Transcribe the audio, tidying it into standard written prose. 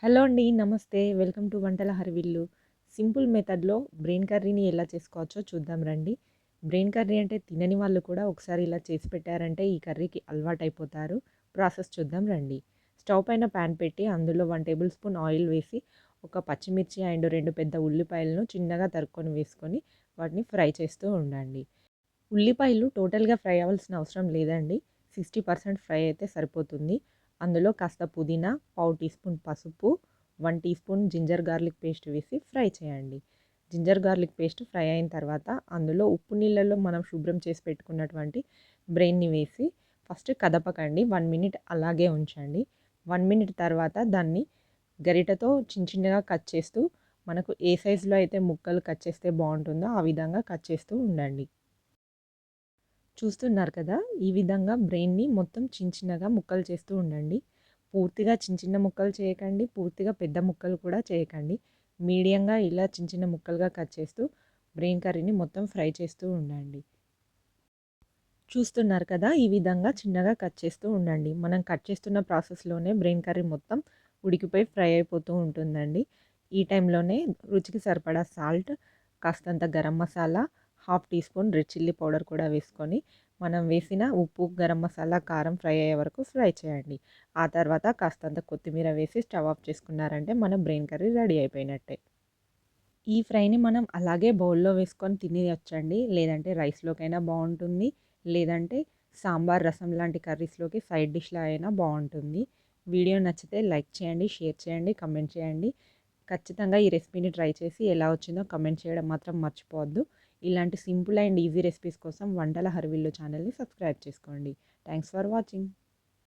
Hello అండి. నమస్తే. Welcome to వంటల హరివిల్లు. సింపుల్ మెథడ్‌లో బ్రెయిన్ కర్రీని ఎలా చేసుకోవచ్చో చూద్దాం రండి. బ్రెయిన్ కర్రీ అంటే తినని వాళ్ళు కూడా ఒకసారి ఇలా చేసి పెట్టారంటే ఈ కర్రీకి అలవాటైపోతారు. ప్రాసెస్ చూద్దాం రండి. స్టవ్ పైన పాన్ పెట్టి అందులో 1 టేబుల్ స్పూన్ ఆయిల్ వేసి, ఒక పచ్చిమిర్చి అండ్ 2 పెద్ద ఉల్లిపాయలను చిన్నగా తరుక్కొని వేసుకొని వాటిని ఫ్రై చేస్తూ ఉండండి. ఉల్లిపాయలు టోటల్‌గా ఫ్రై అవ్వాల్సిన అవసరం లేదండి. 60% ఫ్రై అయితే సరిపోతుంది. అందులో కాస్త పుదీనా, పావు టీ స్పూన్ పసుపు, 1 teaspoon ginger garlic paste వేసి ఫ్రై చేయండి. జింజర్ గార్లిక్ పేస్ట్ ఫ్రై అయిన తర్వాత అందులో ఉప్పు నీళ్ళలో మనం శుభ్రం చేసి పెట్టుకున్నటువంటి బ్రెయిన్‌ని వేసి ఫస్ట్ కదపకండి. 1 మినిట్ అలాగే ఉంచండి. 1 మినిట్ తర్వాత దాన్ని గరిటెతో చిన్నగా కట్ చేస్తూ మనకు ఏ సైజులో అయితే ముక్కలు కట్ చేస్తే బావుంటుందో ఆ విధంగా కట్ చేస్తూ ఉండండి. చూస్తున్నారు కదా! ఈ విధంగా బ్రెయిన్‌ని మొత్తం చిన్నగా ముక్కలు చేస్తూ ఉండండి. పూర్తిగా చిన్న ముక్కలు చేయకండి. పూర్తిగా పెద్ద ముక్కలు కూడా చేయకండి. మీడియంగా ఇలా చిన్న ముక్కలుగా కట్ చేస్తూ బ్రెయిన్ కర్రీని మొత్తం ఫ్రై చేస్తూ ఉండండి. చూస్తున్నారు కదా! ఈ విధంగా చిన్నగా కట్ చేస్తూ ఉండండి. మనం కట్ చేస్తున్న ప్రాసెస్‌లోనే బ్రెయిన్ కర్రీ మొత్తం ఉడికిపోయి ఫ్రై అయిపోతూ ఉంటుందండి. ఈ టైంలోనే రుచికి సరిపడా సాల్ట్, కాస్తంత garam masala, half teaspoon red chilli powder కూడా వేసుకొని, మనం వేసిన ఉప్పు, గరం మసాలా, కారం ఫ్రై అయ్యే వరకు ఫ్రై చేయండి. ఆ తర్వాత కాస్తంత కొత్తిమీర వేసి స్టవ్ ఆఫ్ చేసుకున్నారంటే మన బ్రెయిన్ కర్రీ రెడీ అయిపోయినట్టే. ఈ ఫ్రైని మనం అలాగే బౌల్‌లో వేసుకొని తినేయొచ్చండి. లేదంటే రైస్‌లోకైనా బావుంటుంది. లేదంటే సాంబార్, రసం లాంటి కర్రీస్‌లోకి సైడ్ డిష్‌లా అయినా బావుంటుంది. వీడియో నచ్చితే లైక్ చేయండి, షేర్ చేయండి, కమెంట్ చేయండి. ఖచ్చితంగా ఈ రెసిపీని ట్రై చేసి ఎలా వచ్చిందో కమెంట్ చేయడం మాత్రం మర్చిపోవద్దు. ఇలాంటి సింపుల్ అండ్ ఈజీ రెసిపీస్ కోసం వంటల హరివిల్లు ఛానల్‌ని సబ్స్క్రైబ్ చేసుకోండి. Thanks for watching.